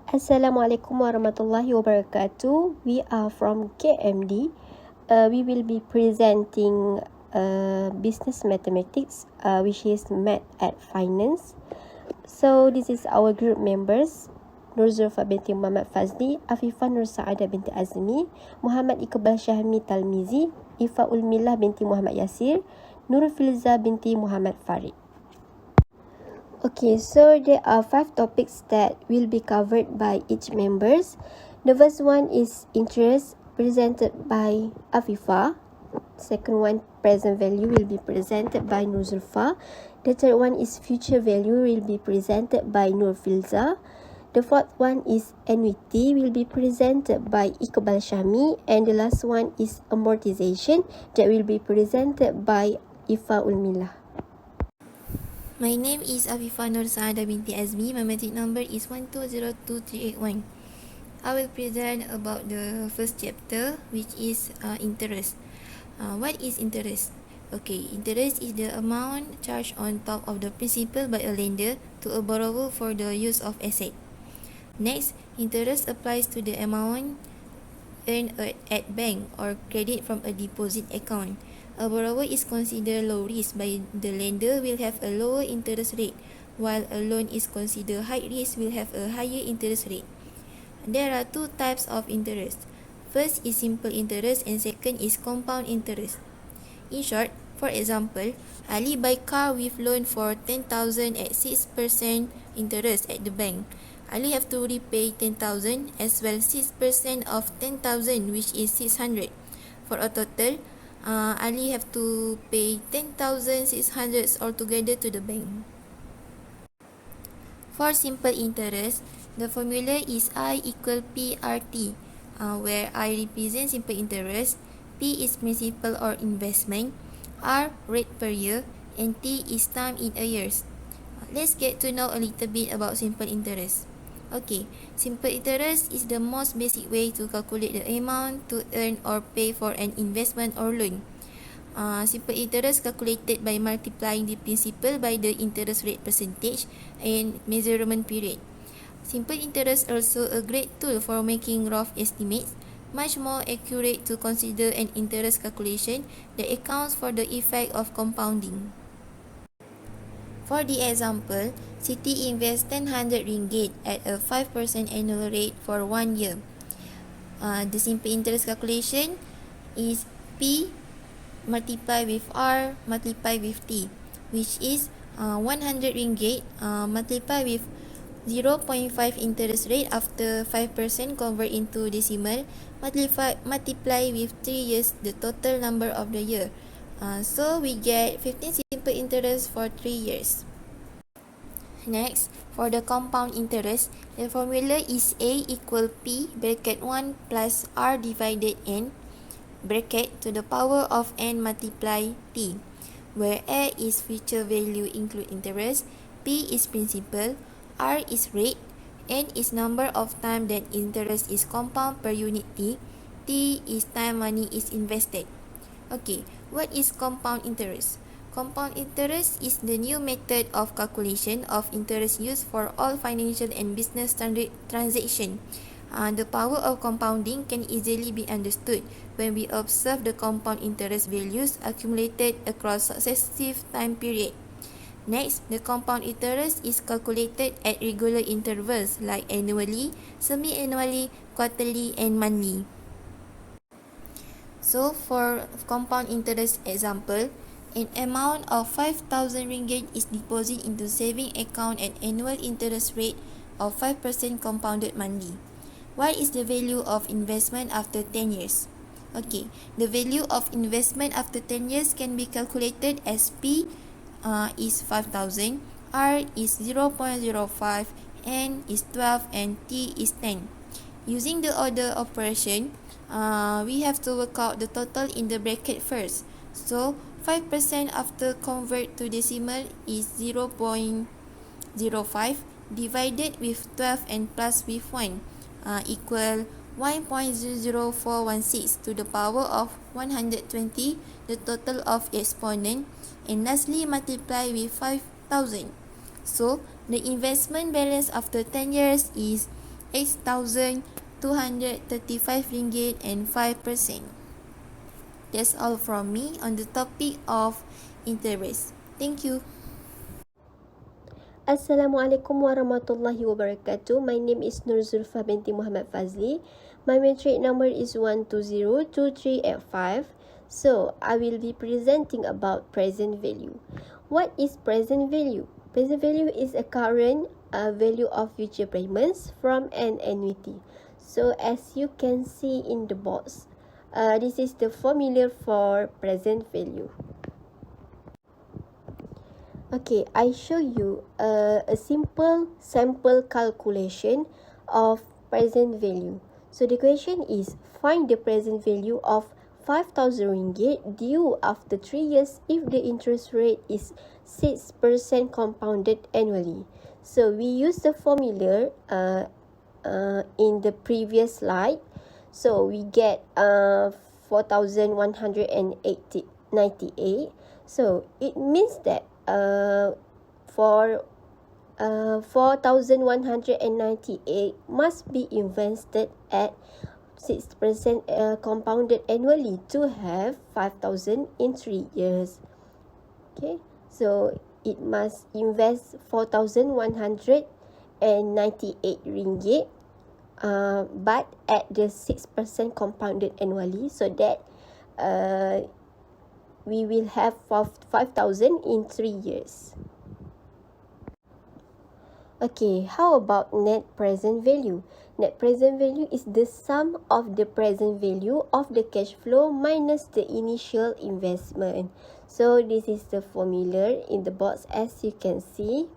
Assalamualaikum warahmatullahi wabarakatuh. We are from KMD. We will be presenting business mathematics, which is math at finance. So this is our group members: Nurzulfa binti Mohamad Fazli, Afifah Nur Saadah binti Azmi, Mohamad Iqbal Syahmi Talmizi, Ifaulmillah binti Mohamed Nasir, Nur Filza binti Mohamad Farid. Okay, so there are 5 topics that will be covered by each members. The first one is interest, presented by Afifah. Second one, present value, will be presented by Nurzulfa. The third one is future value, will be presented by Nur Filza. The fourth one is annuity, will be presented by Iqbal Syahmi. And the last one is amortization, that will be presented by Ifaulmillah. My name is Afifah Nur Saadah binti Azmi. My matric number is 1202381. I will present about the first chapter, which is interest. What is interest? Okay, interest is the amount charged on top of the principal by a lender to a borrower for the use of asset. Next, interest applies to the amount earned at bank or credit from a deposit account. A borrower is considered low risk by the lender will have a lower interest rate, while a loan is considered high risk will have a higher interest rate. There are 2 types of interest. First is simple interest and second is compound interest. In short, for example, Ali buy car with loan for 10,000 at 6% interest at the bank. Ali have to repay 10,000 as well 6% of 10,000, which is 600. For a total, Ali have to pay 10,600 altogether to the bank. For simple interest, the formula is I equal PRT, where I represent simple interest, P is principal or investment, R rate per year, and T is time in a years. Let's get to know a little bit about simple interest. Okay, simple interest is the most basic way to calculate the amount to earn or pay for an investment or loan. Simple interest calculated by multiplying the principal by the interest rate percentage and measurement period. Simple interest also a great tool for making rough estimates, much more accurate to consider an interest calculation that accounts for the effect of compounding. For the example, Siti invests 100 ringgit at a 5% annual rate for 1 year. The simple interest calculation is P multiplied with R multiplied with T, which is 100 ringgit multiplied with 0.5 interest rate after 5% convert into decimal multiply with 3 years the total number of the year. So we get 15 simple interest for 3 years. Next, for the compound interest, the formula is A equal P bracket 1 plus R divided N bracket to the power of N multiply T, where A is future value include interest, P is principal, R is rate, N is number of time that interest is compound per unit T, T is time money is invested. Okay, what is compound interest? Compound interest is the new method of calculation of interest used for all financial and business transaction. The power of compounding can easily be understood when we observe the compound interest values accumulated across successive time period. Next, the compound interest is calculated at regular intervals like annually, semi-annually, quarterly, and monthly. So, for compound interest example, an amount of 5,000 ringgit is deposited into saving account at annual interest rate of 5% compounded monthly. What is the value of investment after 10 years? Okay, the value of investment after 10 years can be calculated as P is 5,000, R is 0.05, N is 12, and T is 10. Using the order operation, we have to work out the total in the bracket first. So, 5% after convert to decimal is 0.05 divided with 12 and plus with 1 equal 1.00416 to the power of 120, the total of exponent, and lastly multiply with 5,000. So, the investment balance after 10 years is 8,235 ringgit and 5%. That's all from me on the topic of interest. Thank you. Assalamualaikum warahmatullahi wabarakatuh. My name is Nurzulfa binti Mohamad Fazli. My matric number is 1202385. So, I will be presenting about present value. What is present value? Present value is a current value of future payments from an annuity. So, as you can see in the box, this is the formula for present value. Okay, I show you a simple sample calculation of present value. So the question is, find the present value of 5,000 ringgit due after 3 years if the interest rate is 6% compounded annually. So we use the formula in the previous slide. So we get 4,198. So it means that for 4,198 must be invested at 6% compounded annually to have 5,000 in 3 years. Okay, so it must invest 4,198 ringgit, but at the 6% compounded annually, so that we will have 5,000 in 3 years. Okay, how about net present value? Net present value is the sum of the present value of the cash flow minus the initial investment. So this is the formula in the box as you can see.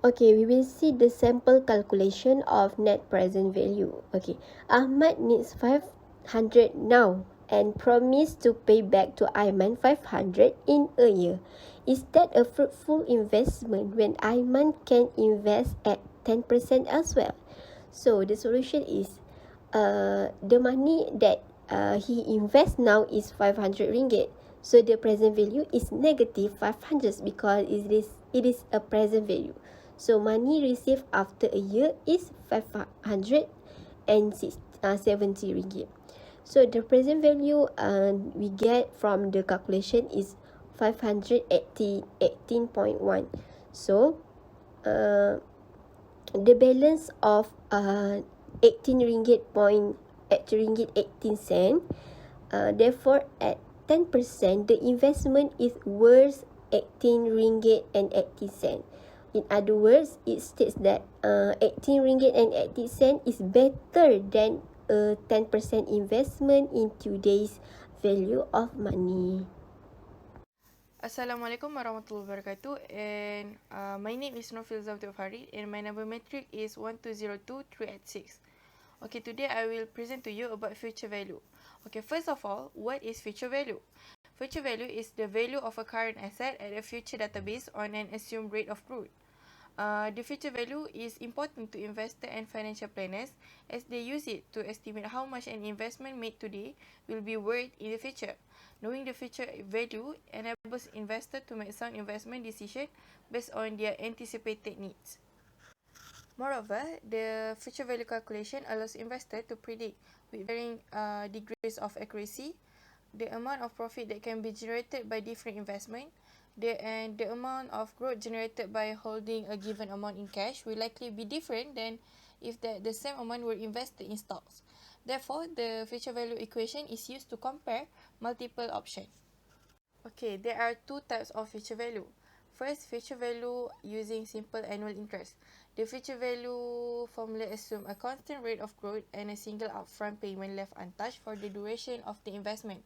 Okay, we will see the sample calculation of net present value. Okay, Ahmad needs 500 now and promise to pay back to Aiman 500 in a year. Is that a fruitful investment when Aiman can invest at 10% elsewhere? So the solution is the money that he invests now is 500 ringgit. So the present value is negative 500 because it is a present value. So money received after a year is 570 ringgit. So the present value we get from the calculation is 518.1. So the balance of 18 ringgit 18 cent. Therefore, at 10%, the investment is worth 18 ringgit and 80 cent. In other words, it states that 18 ringgit and 80 cent is better than a 10% investment in today's value of money. Assalamualaikum warahmatullahi wabarakatuh, and my name is Nur Filza Farid and my number matric is 1202386. Okay, today I will present to you about future value. Okay, first of all, what is future value? Future value is the value of a current asset at a future database on an assumed rate of growth. The future value is important to investors and financial planners as they use it to estimate how much an investment made today will be worth in the future. Knowing the future value enables investors to make sound investment decisions based on their anticipated needs. Moreover, the future value calculation allows investors to predict with varying degrees of accuracy the amount of profit that can be generated by different investments, and the amount of growth generated by holding a given amount in cash will likely be different than if the same amount were invested in stocks. Therefore, the future value equation is used to compare multiple options. Okay, there are two types of future value. First, future value using simple annual interest. The future value formula assumes a constant rate of growth and a single upfront payment left untouched for the duration of the investment.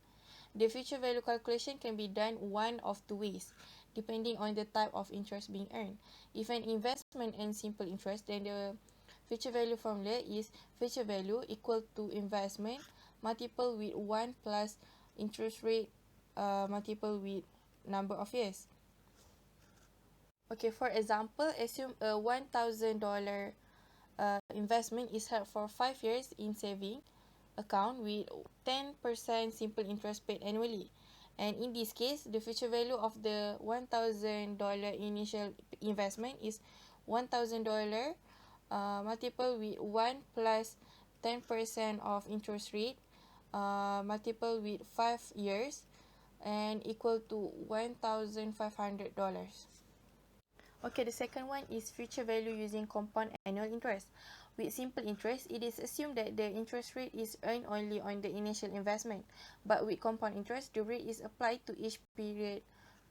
The future value calculation can be done one of two ways, depending on the type of interest being earned. If an investment earns simple interest, then the future value formula is future value equal to investment multiple with 1 plus interest rate multiple with number of years. Okay, for example, assume a $1,000 investment is held for 5 years in saving account with 10% simple interest paid annually. And in this case, the future value of the $1,000 initial investment is $1,000 multiple with 1 plus 10% of interest rate, multiple with 5 years, and equal to $1,500. Okay, the second one is future value using compound annual interest. With simple interest, it is assumed that the interest rate is earned only on the initial investment, but with compound interest, the rate is applied to each period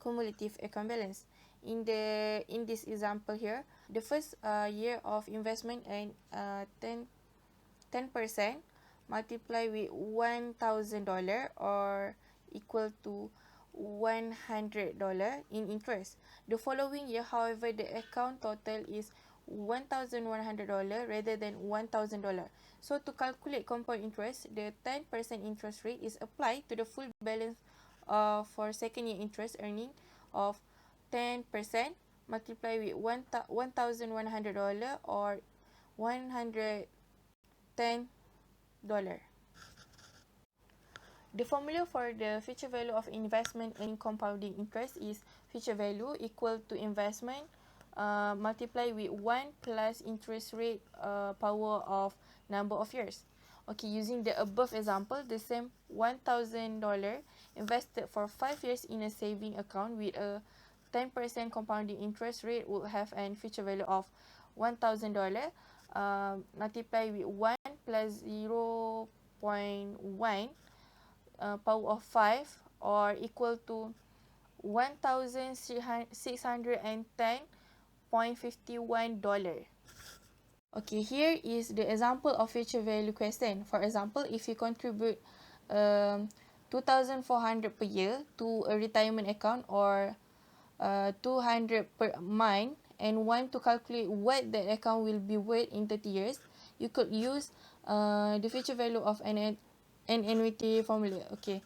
cumulative equivalence. In this example here, the first year of investment earned 10% multiply with $1,000 or equal to $100 in interest. The following year, however, the account total is $1,100 rather than $1,000. So to calculate compound interest, the 10% interest rate is applied to the full balance for second year interest earning of 10% multiply with $1,100 or $110. The formula for the future value of investment in compounding interest is future value equal to investment multiply with 1 plus interest rate power of number of years. Okay, using the above example, the same $1,000 invested for 5 years in a saving account with a 10% compounding interest rate would have an future value of $1,000 multiply with 1 plus 0.1 power of 5 or equal to 1,610.51 Okay, here is the example of future value question. For example, if you contribute 2,400 per year to a retirement account or 200 per month and want to calculate what that account will be worth in 30 years, you could use the future value of an annuity formula. Okay,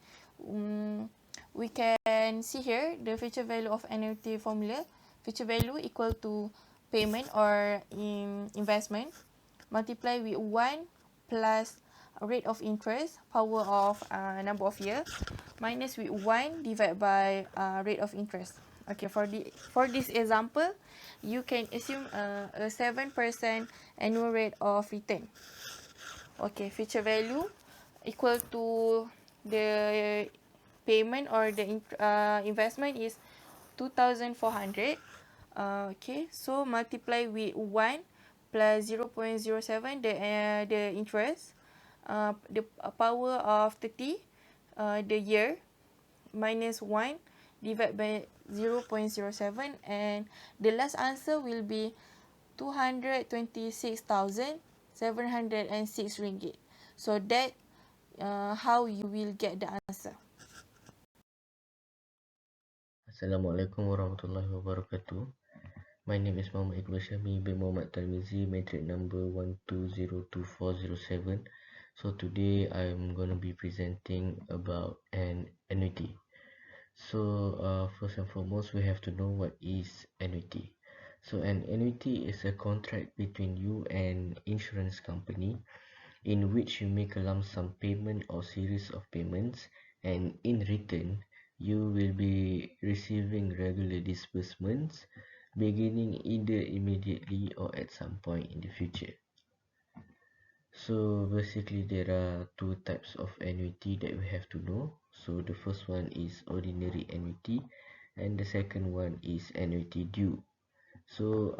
we can see here the future value of annuity formula. Future value equal to payment or investment multiply with 1 plus rate of interest power of number of year minus with 1 divided by rate of interest. Okay, for this example, you can assume a 7% annual rate of return. Okay, future value equal to the payment or the investment is 2,400. Okay, so multiply with 1 plus 0.07 the interest, the power of 30, the year minus 1 divided by 0.07, and the last answer will be 226,706 ringgit. So that how you will get the answer. Assalamualaikum warahmatullahi wabarakatuh. My name is Mohamad Syahmi bin Mohamad Talmizi, metric number 1202407. So today I'm going to be presenting about an annuity. So first and foremost, we have to know what is annuity. So an annuity is a contract between you and insurance company in which you make a lump sum payment or series of payments, and in return you will be receiving regular disbursements beginning either immediately or at some point in the future. So basically there are two types of annuity that we have to know. So the first one is ordinary annuity and the second one is annuity due. So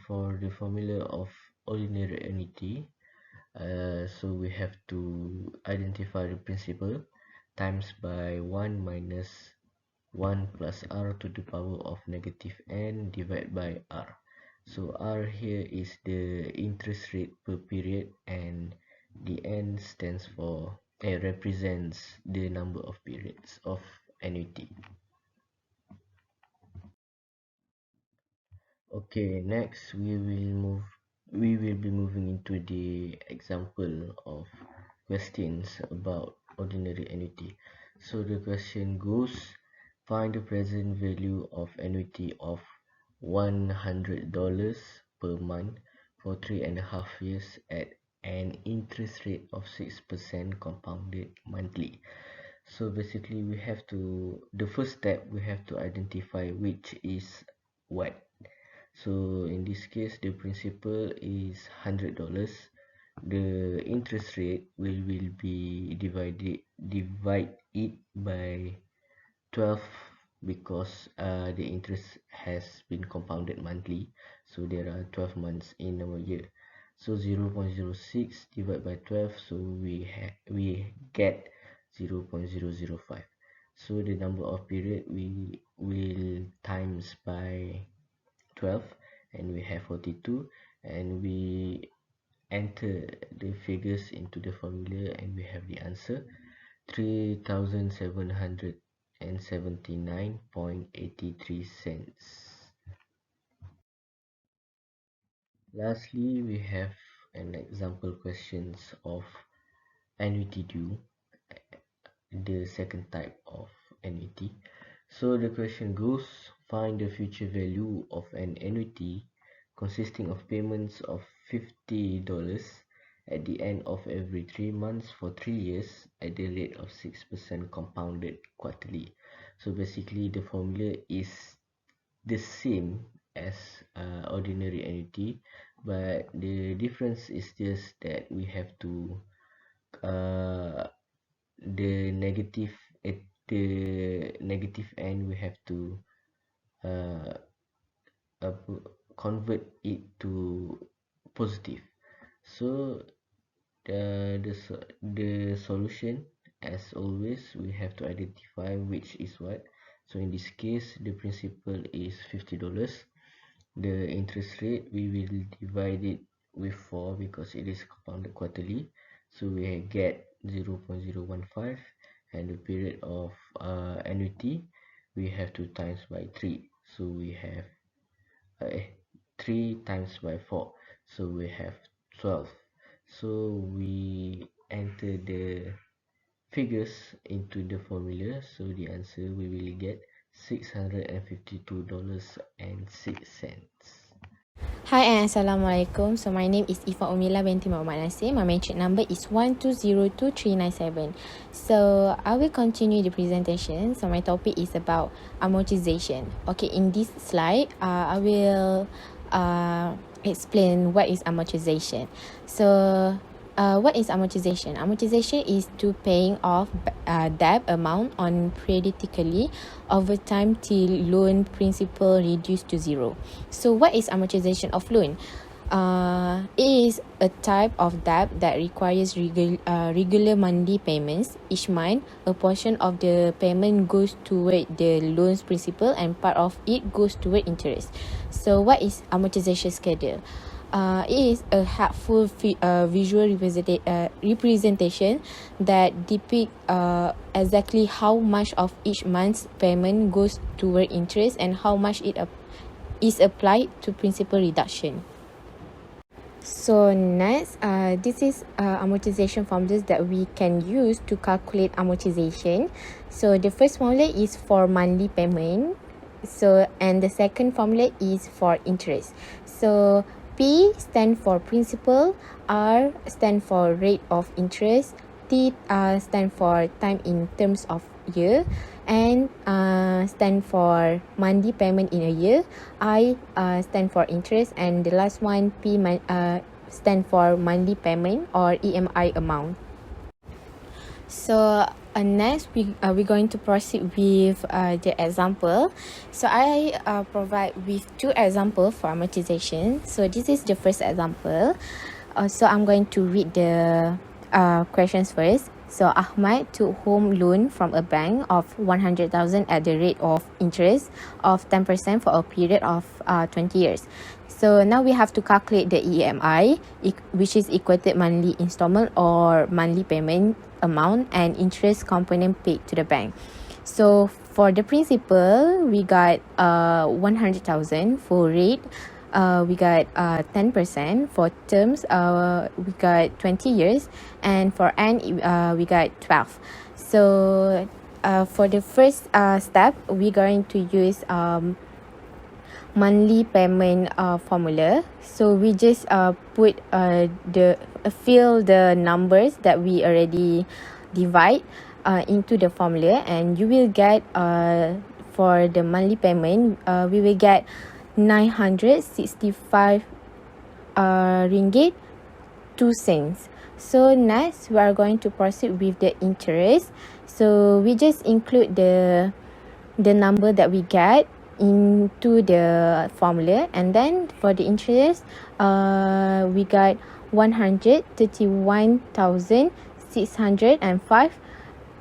for the formula of ordinary annuity, so we have to identify the principal times by 1 minus 1 plus r to the power of negative n divided by r. So r here is the interest rate per period, and the n stands for represents the number of periods of annuity. Okay, next we will be moving into the example of questions about ordinary annuity. So the question goes, find the present value of annuity of $100 per month for 3.5 years at an interest rate of 6% compounded monthly. So basically the first step we have to identify which is what. So in this case, the principal is $100. The interest rate will be divide it by 12 because the interest has been compounded monthly, so there are 12 months in our year. So 0.06 divided by 12, so we get 0.005. So the number of period we will times by 12, and we have 42, and we enter the figures into the formula, and we have the answer 3,779.83 cents. Lastly, we have an example questions of annuity due, the second type of annuity. So the question goes, find the future value of an annuity consisting of payments of $50 at the end of every 3 months for 3 years at the rate of 6% compounded quarterly. So basically the formula is the same as ordinary annuity, but the difference is just that we have to the negative at the negative end, we have to uh, convert it to positive. So the solution, as always, we have to identify which is what. So in this case, the principal is $50. The interest rate, we will divide it with 4 because it is compounded quarterly, so we get 0.015, and the period of annuity we have to times by 3, so we have 3 times by 4, so we have 12. So we enter the figures into the formula, so the answer we will get $652.06. Hi and Assalamualaikum. So my name is Ifaulmillah binti Mohamed Nasir. My matric number is 1202397. So I will continue the presentation. So my topic is about amortization. Okay, in this slide, I will explain what is amortization. So what is amortization? Amortization is to paying off debt amount on periodically over time till loan principal reduced to zero. So what is amortization of loan? It is a type of debt that requires regular monthly payments. Each month, a portion of the payment goes toward the loan's principal and part of it goes toward interest. So what is amortization schedule? It is a helpful visual representation that depict exactly how much of each month's payment goes toward interest and how much it is applied to principal reduction. So next, this is amortization formulas that we can use to calculate amortization. So the first formula is for monthly payment. So and the second formula is for interest. So P stand for principal, R stand for rate of interest, T stand for time in terms of year, and stand for monthly payment in a year, I stand for interest, and the last one P stand for monthly payment or EMI amount. So next we're going to proceed with the example. So I provide with 2 examples for amortization. So this is the first example. So I'm going to read the questions first. So Ahmad took home loan from a bank of 100,000 at the rate of interest of 10% for a period of 20 years. So now we have to calculate the EMI, which is equated monthly installment or monthly payment amount, and interest component paid to the bank. So for the principal, we got 100,000 for rate. We got 10%. For terms, we got 20 years, and for N, we got 12. So for the first step, we're going to use monthly payment formula. So we just put fill the numbers that we already divide into the formula, and you will get for the monthly payment we will get 965 ringgit 2 cents. So next we are going to proceed with the interest. So we just include the number that we get into the formula, and then for the interest we got 131,605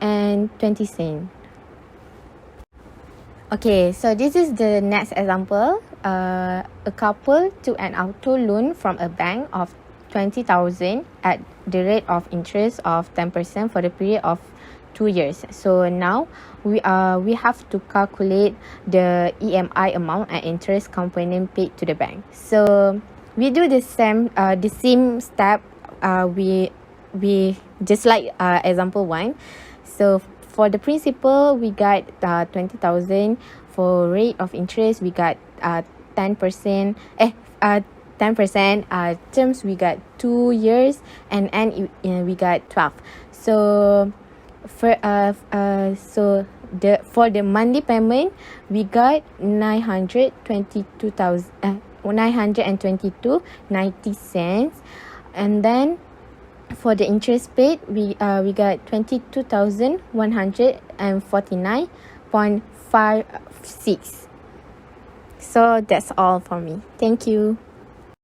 and 20 cents. Okay, so this is the next example. A couple took an auto loan from a bank of 20,000 at the rate of interest of 10% for the period of 2 years. So now we have to calculate the EMI amount and interest component paid to the bank. So we do the same step. We just like example 1. So for the principal, we got 20,000. For rate of interest, we got 10%. 10%. Terms, we got 2 years, and we got 12. So for the monthly payment, we got 922.90 cents, and then for the interest paid, we got 22,149.56. So that's all for me. Thank you.